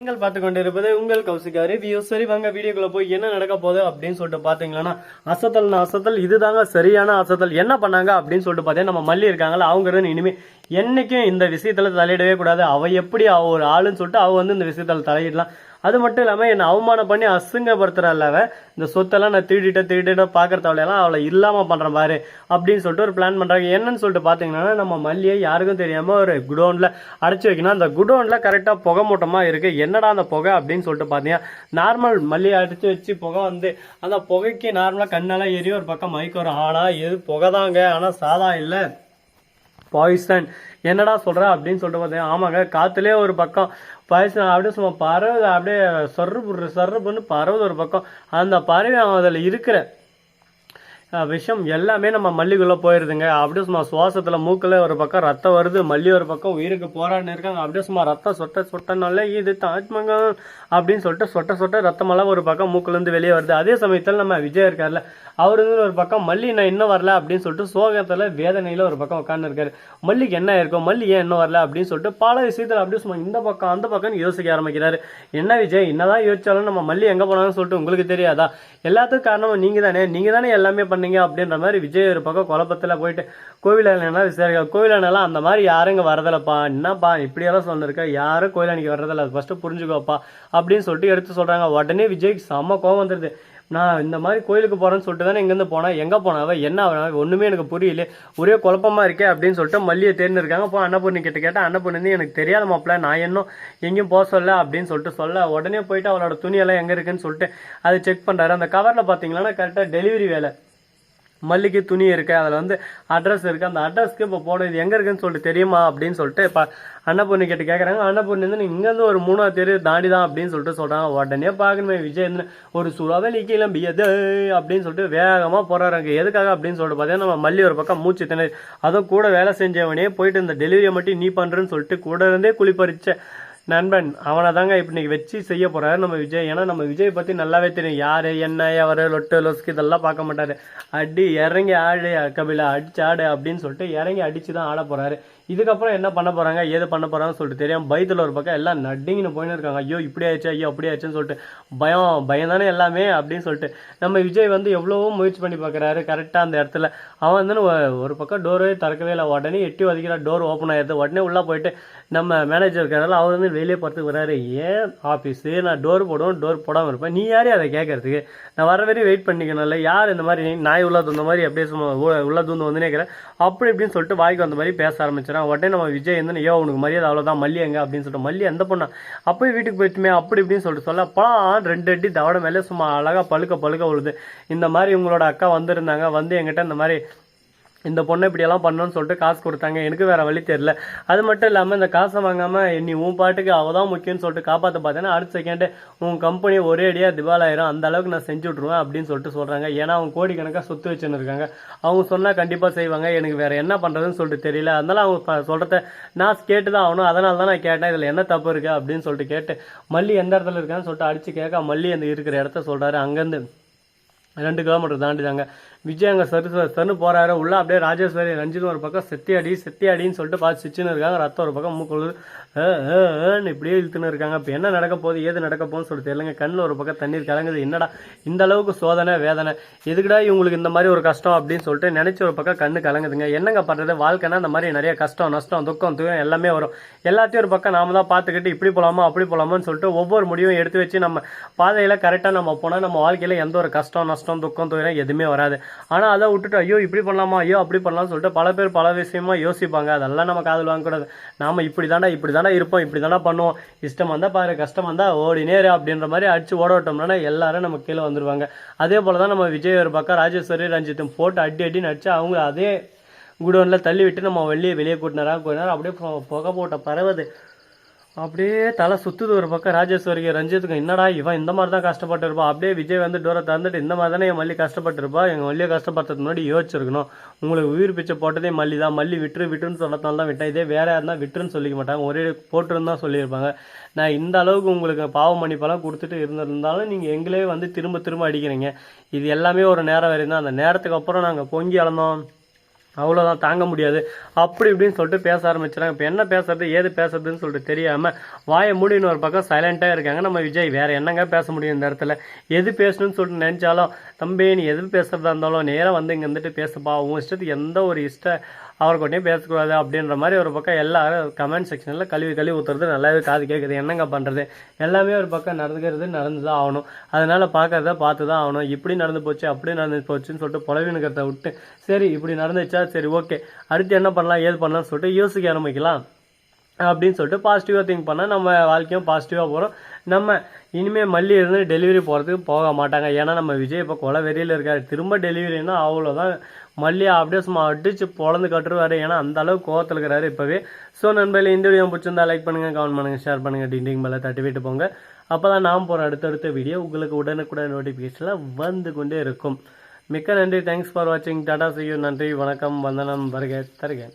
நீங்கள் பார்த்து கொண்டிருப்பது உங்கள் கௌசிகா ரிவ்யூ. சரி வாங்க வீடியோக்குள்ள போய் என்ன நடக்க போகுது அப்படின்னு சொல்லிட்டு பாத்தீங்கன்னா, அசத்தல் இதுதாங்க சரியான அசத்தல். என்ன பண்ணாங்க அப்படின்னு சொல்லிட்டு பார்த்தீங்கன்னா, நம்ம மல்லி இருக்காங்களா அவங்க இனிமே என்னைக்கும் இந்த விஷயத்துல தலையிடவே கூடாது. அவ எப்படி அவ ஒரு ஆளுன்னு சொல்லிட்டு அவ வந்து இந்த விஷயத்துல தலையிடலாம். அது மட்டும் இல்லாம என்ன அவமானம் பண்ணி அசிங்கப்படுத்துறாள். இந்த சொத்தெல்லாம் நான் திருடிட்ட பாக்குறதவளையெல்லாம் அவளை இல்லாம பண்ற பாரு அப்படின்னு சொல்லிட்டு ஒரு பிளான் பண்றாங்க. என்னன்னு சொல்லிட்டு பாத்தீங்கன்னா, நம்ம மல்லியை யாருக்கும் தெரியாம ஒரு குடோன்ல அடைச்சு வைக்கணும். அந்த குடோன்ல கரெக்டா புகை மூட்டமா இருக்கு. என்னடா அந்த புகை அப்படின்னு சொல்லிட்டு பாத்தீங்கன்னா, நார்மல் மல்லியை அடிச்சு வச்சு புகை வந்து அந்த புகைக்கு நார்மலா கண்ணெல்லாம் எரியும், ஒரு பக்கம் மயக்க வரும். ஆனா எது புகைதாங்க, ஆனா சாதா இல்ல, பாய்சன். என்னடா சொல்ற அப்படின்னு சொல்லிட்டு பார்த்தேன். ஆமாங்க, காத்துலயே ஒரு பக்கம் பாய்சன் அப்படியே சும்மா பறவை, அப்படியே சர்றுன்னு பறவுது ஒரு பக்கம். அந்த பறவை அதில் இருக்கிற விஷம் எல்லாமே நம்ம மல்லிக்குள்ள போயிருதுங்க. அப்படியே சும்மா சுவாசத்துல மூக்குல ஒரு பக்கம் ரத்தம் வருது, மல்லி ஒரு பக்கம் உயிருக்கு போராடினு இருக்காங்க. அப்படியே சும்மா ரத்தம் சொட்டனால இது தாஜ்மஹால் அப்படின்னு சொல்லிட்டு சொட்ட ரத்தமெல்லாம் ஒரு பக்கம் மூக்குல இருந்து வெளியே வருது. அதே சமயத்தில் நம்ம விஜய் இருக்காருல்ல, அவரு ஒரு பக்கம் மல்லி நான் இன்னும் வரல அப்படின்னு சொல்லிட்டு சோகத்துல வேதனையில ஒரு பக்கம் உட்கார்ந்து இருக்காரு. மல்லிக்கு என்ன இருக்கும், மல்லி ஏன் இன்னும் வரல அப்படின்னு சொல்லிட்டு பல விஷயத்துல அப்படியே சும்மா இந்த பக்கம் அந்த பக்கம் யோசிக்க ஆரம்பிக்கிறாரு. என்ன விஜய், என்னதான் யோசிச்சாலும் நம்ம மல்லி எங்க போனாலும் சொல்லிட்டு உங்களுக்கு தெரியாதா? எல்லாத்துக்கும் காரணம் நீங்க தானே எல்லாமே பண்ணீங்க அப்படின்ற மாதிரி விஜய் ஒரு பக்கம் குழப்பத்துல போயிட்டு கோவிலானா விசாரிக்க. கோவிலானெல்லாம் அந்த மாதிரி யாரும் இங்க வரதில்லப்பா, என்னப்பா இப்படியெல்லாம் சொல்லிருக்க, யாரும் கோயிலானிக்கு வர்றதில்ல, அது ஃபர்ஸ்ட் புரிஞ்சுக்கோப்பா அப்படின்னு சொல்லிட்டு எடுத்து சொல்றாங்க. உடனே விஜய்க்கு செம்ம கோவம் வந்துருது. நான் இந்த மாதிரி கோயிலுக்கு போறேன்னு சொல்லிட்டு தானே இங்கேருந்து போனா, எங்க போனாவ என்ன ஒண்ணுமே எனக்கு புரியல, ஒரே குழப்பமா இருக்கே அப்படின்னு சொல்லிட்டு மல்லியை தேர்ந்து இருக்காங்க. இப்போ அன்னபூர்ணி கிட்ட கேட்டா, அன்னபூர்ணி எனக்கு தெரியாத மாப்பிள்ள, நான் இன்னும் எங்கேயும் போக சொல்ல அப்படின்னு சொல்லிட்டு சொல்ல, உடனே போயிட்டு அவளோட துணியெல்லாம் எங்க இருக்குன்னு சொல்லிட்டு அதை செக் பண்றாரு. அந்த கவர்ல பாத்தீங்கன்னா கரெக்டா டெலிவரி வேலை மல்லிக்கு துணி இருக்கு, அதில் வந்து அட்ரஸ் இருக்கு, அந்த அட்ரஸ்க்கு இப்போ போனது இது எங்கே இருக்குன்னு சொல்லிட்டு தெரியுமா அப்படின்னு சொல்லிட்டு இப்போ அன்னபூர்ணி கேட்டு கேட்குறாங்க. அன்னபூர்ணி வந்து இங்கேருந்து ஒரு 3ஆவது தெரு தாண்டி தான் அப்படின்னு சொல்லிட்டு சொல்கிறாங்க. உடனே பார்க்கணுமே விஜய் ஒரு சுறாவே கிளம்பியது அப்படின்னு சொல்லிட்டு வேகமாக போறாங்க. எதுக்காக அப்படின்னு சொல்லிட்டு பார்த்தீங்கன்னா, நம்ம மல்லி ஒரு பக்கம் மூச்சு திணறி, அதுவும் கூட வேலை செஞ்சவனே போயிட்டு இந்த டெலிவரியை மட்டும் நீ பண்ணுறேன்னு சொல்லிட்டு கூட இருந்தே குளிப்பறிச்ச நண்பன் அவனை தாங்க இப்போ இன்னைக்கு வச்சு செய்ய போறாரு நம்ம விஜய். ஏன்னா நம்ம விஜய் பத்தி நல்லாவே தெரியும், யாரு என்ன எவரு லொட்டு லொஸ்க்கு இதெல்லாம் பார்க்க மாட்டாரு. அடி இறங்கி ஆடு கபிலா, அடிச்சு ஆடு அப்படின்னு சொல்லிட்டு இறங்கி அடிச்சு தான் ஆட போறாரு. இதுக்கப்புறம் என்ன பண்ண போறாங்க ஏது பண்ண போறாங்கன்னு சொல்லிட்டு தெரியாம பயத்துல ஒரு பக்கம் எல்லாம் நட்டிங்கன்னு போயின்னு இருக்காங்க. ஐயோ இப்படி ஆயிடுச்சு, ஐயோ அப்படி ஆயிடுச்சுன்னு சொல்லிட்டு பயம் தானே எல்லாமே அப்படின்னு சொல்லிட்டு நம்ம விஜய் வந்து எவ்வளவோ முயற்சி பண்ணி பார்க்குறாரு. கரெக்டாக அந்த இடத்துல அவன் வந்து ஒரு பக்கம் டோரே திறக்கவே இல்லை. உடனே எட்டி வதிக்கிற டோர் ஓப்பன் ஆயிடுது. உடனே உள்ள போயிட்டு நம்ம மேனேஜர் இருக்கிறதால அவர் வந்து வெளியே போகிறதுக்கு வராரு. ஏன் ஆஃபீஸு, நான் டோர் போடுவோம், டோர் போடாமல் இருப்பேன், நீ யாரே அதை கேட்கறதுக்கு, நான் வர வரையும் வெயிட் பண்ணிக்கணும்ல, யார் இந்த மாதிரி நாய் உள்ள தூந்த மாதிரி அப்படியே சும்மா உள்ள தூந்து வந்து நிற்கிறேன் அப்படி இப்படின்னு சொல்லிட்டு வாய்க்கு வந்த மாதிரி பேச ஆரம்பிச்சிடறான். உடனே நம்ம விஜய் வந்து ஐயோ உனக்கு மரியாதை அவ்வளோதான், மல்லி எங்க அப்படின்னு சொல்லிட்டு, மல்லி எந்த பொண்ணா அப்போயே வீட்டுக்கு போயிட்டுமே அப்படி இப்படின்னு சொல்லிட்டு சொல்ல, அப்பலாம் 2 அடி தவட மேலே சும்மா அழகாக பழுக்க விழுது. இந்த மாதிரி உங்களோட அக்கா வந்திருந்தாங்க, வந்து எங்கிட்ட இந்த மாதிரி இந்த பொண்ணை இப்படியெல்லாம் பண்ணணும்னு சொல்லிட்டு காசு கொடுத்தாங்க, எனக்கு வேற வழி தெரியல. அது மட்டும் இல்லாமல் இந்த காசை வாங்காம நீ உன் பாட்டுக்கு அவதான் முக்கியம்னு சொல்லிட்டு காப்பாற்ற பார்த்தேன்னா அடுத்த செகண்ட் உன் கம்பெனி ஒரே அடியாக திவாலாயிரும், அந்த அளவுக்கு நான் செஞ்சு விட்ருவேன் அப்படின்னு சொல்லிட்டு சொல்றாங்க. ஏன்னா அவங்க கோடிக்கணக்காக சொத்து வச்சுன்னு இருக்காங்க. அவங்க சொன்னா கண்டிப்பா செய்வாங்க. எனக்கு வேற என்ன பண்றதுன்னு சொல்லிட்டு தெரியல. அதனால அவங்க சொல்றத நான் கேட்டுதான் ஆகணும். அதனால தான் நான் கேட்டேன், இதுல என்ன தப்பு இருக்கு அப்படின்னு சொல்லிட்டு கேட்டு மல்லி எந்த இடத்துல இருக்கான்னு சொல்லிட்டு அடிச்சு கேட்க, மல்லி அந்த இருக்கிற இடத்த சொல்றாரு. அங்கேருந்து 2 கிலோமீட்டர் தாண்டி தாங்க விஜய் அங்கே சருன்னு போறாரு. உள்ள அப்படியே ராஜேஸ்வரி ரஞ்சித் ஒரு பக்கம் செத்தி அடின்னு சொல்லிட்டு பார்த்து சிச்சுன்னு இருக்காங்க. ரத்தம் ஒரு பக்கம் மூக்குள்ள இப்படியே இழுத்துன்னு இருக்காங்க. இப்போ என்ன நடக்க போகுது ஏது நடக்க போகுதுன்னு சொல்லிட்டு தெரியலங்க. கண்ணில் ஒரு பக்கம் தண்ணீர் கலங்குது. என்னடா இந்த அளவுக்கு சோதனை வேதனை, எதுக்குடா இவங்களுக்கு இந்த மாதிரி ஒரு கஷ்டம் அப்படின்னு சொல்லிட்டு நினைச்ச ஒரு பக்கம் கண்ணு கலங்குதுங்க. என்னங்க பண்றது, வாழ்க்கைனா இந்த மாதிரி நிறைய கஷ்டம் நஷ்டம் துக்கம் துயம் எல்லாமே வரும். எல்லாத்தையும் ஒரு பக்கம் நாம தான் பார்த்துக்கிட்டு இப்படி போலாமா அப்படி போலாமான்னு சொல்லிட்டு ஒவ்வொரு முடிவும் எடுத்து வச்சு நம்ம பாதையில கரெக்டாக நம்ம போனால் நம்ம வாழ்க்கையில எந்த ஒரு கஷ்டம் நஷ்டம் துக்கம் துயம் எதுவுமே வராது. ஆனால் அதை விட்டுட்டு ஐயோ இப்படி பண்ணலாமா ஐயோ அப்படி பண்ணலாம்னு சொல்லிட்டு பல பேர் பல விஷயமா யோசிப்பாங்க. அதெல்லாம் நம்ம காதல் வாங்கக்கூடாது. நாம இப்படி தாண்டா இருப்போம், இப்படி தாண்டா பண்ணுவோம், இஷ்டம் வந்தா பாரு கஷ்டம் வந்தா ஓடி நேரு அப்படின்ற மாதிரி அடிச்சு ஓட விட்டோம்னா எல்லாரும் நம்ம கீழே வந்துருவாங்க. அதே போலதான் நம்ம விஜய் ஒரு பக்கம் ராஜேஸ்வரி ரஞ்சித்தும் போட்டு அடின்னு அடிச்சு அவங்க அதே குடோன்ல தள்ளி விட்டு நம்ம வெளியே கூட்டினாரா. கொஞ்ச நேரம் அப்படியே புகை போட்ட பரவது அப்படியே தலை சுத்துது ஒரு பக்கம் ராஜேஸ்வரிக்கு ரஞ்சித்துக்கு. என்னடா இவன் இந்த மாதிரி தான் கஷ்டப்பட்டு இருப்பா. அப்படியே விஜய் வந்து டோரை திறந்துட்டு இந்த மாதிரி தானே என் மல்லி கஷ்டப்பட்டு இருப்பா, எங்க மல்லியை கஷ்டப்படுறதுக்கு முன்னாடி யோசிச்சிருக்கணும், உங்களுக்கு உயிர் பிச்சை போட்டதே மல்லி தான், மல்லி விட்டுருன்னு சொன்னதால தான் விட்டேன், இதே வேற யாருன்னா விட்டுருன்னு சொல்லிக்க மாட்டாங்க, ஒரே போட்டுருன்னு தான் சொல்லியிருப்பாங்க. நான் இந்த அளவுக்கு உங்களுக்கு பாவ மன்னிப்பெல்லாம் கொடுத்துட்டு இருந்திருந்தாலும் நீங்க எங்களே வந்து திரும்ப அடிக்கிறீங்க. இது எல்லாமே ஒரு நேரம் வரையும் தான். அந்த நேரத்துக்கு அப்புறம் நாங்கள் பொங்கி அளந்தோம் அவ்வளோதான், தாங்க முடியாது அப்படி இப்படின்னு சொல்லிட்டு பேச ஆரம்பிச்சுறாங்க. இப்போ என்ன பேசுறது ஏது பேசுறதுன்னு சொல்லிட்டு தெரியாமல் வாயை மூடின்னு ஒரு பக்கம் சைலண்ட்டாக இருக்காங்க நம்ம விஜய். வேறு என்னங்க பேச முடியும் இந்த இடத்துல? எது பேசணும்னு சொல்லிட்டு நினச்சாலும், தம்பி நீ எது பேசுகிறதா இருந்தாலும் நேராக வந்து இங்கே வந்துட்டு பேசுப்பா, உன் இஷ்டத்துக்கு எந்த ஒரு அவர்கிட்டையும் பேசக்கூடாது அப்படின்ற மாதிரி ஒரு பக்கம் எல்லாரும் கமெண்ட் செக்ஷனில் கழுவி ஊற்றுறது நல்லாவே காது கேட்குது. என்னங்க பண்ணுறது? எல்லாமே ஒரு பக்கம் நடந்து தான் ஆகணும். அதனால் பார்க்கறத பார்த்து தான் ஆகணும். இப்படி நடந்து போச்சு அப்படி நடந்து போச்சுன்னு சொல்லிட்டு புலவினுக்கிறத விட்டு, சரி இப்படி நடந்துச்சா சரி ஓகே அடுத்து என்ன பண்ணலாம் ஏது பண்ணலாம்னு சொல்லிட்டு யோசிக்க ஆரம்பிக்கலாம் அப்படின்னு சொல்லிட்டு பாசிட்டிவாக திங்க் பண்ணால் நம்ம வாழ்க்கையும் பாசிட்டிவாக போகிறோம். நம்ம இனிமேல் மல்லி இருந்து டெலிவரி போகிறதுக்கு போக மாட்டாங்க. ஏன்னா நம்ம விஜய் இப்போ கொலை வெறியில் இருக்காரு. திரும்ப டெலிவரினா அவ்வளோதான், மல்லியை அப்படியே சும்மா அடிச்சு பொழந்து கட்டுருவாரு. ஏன்னா அந்த அளவுக்கு கோவத்தில் இருக்கிறாரு இப்போவே. ஸோ நண்பர்களே, இந்த வீடியோ பிடிச்சிருந்தா லைக் பண்ணுங்கள், கமெண்ட் பண்ணுங்கள், ஷேர் பண்ணுங்கள், டிண்டிங் மேலே தட்டி விட்டு போங்க. அப்போ தான் நாம் போகிற அடுத்தடுத்த வீடியோ உங்களுக்கு உடனுக்குடன் நோட்டிஃபிகேஷனில் வந்து கொண்டே இருக்கும். மிக்க நன்றி. தேங்க்ஸ் ஃபார் வாட்சிங். Tata, see you. நன்றி, வணக்கம், வந்தனம், வருக தருக.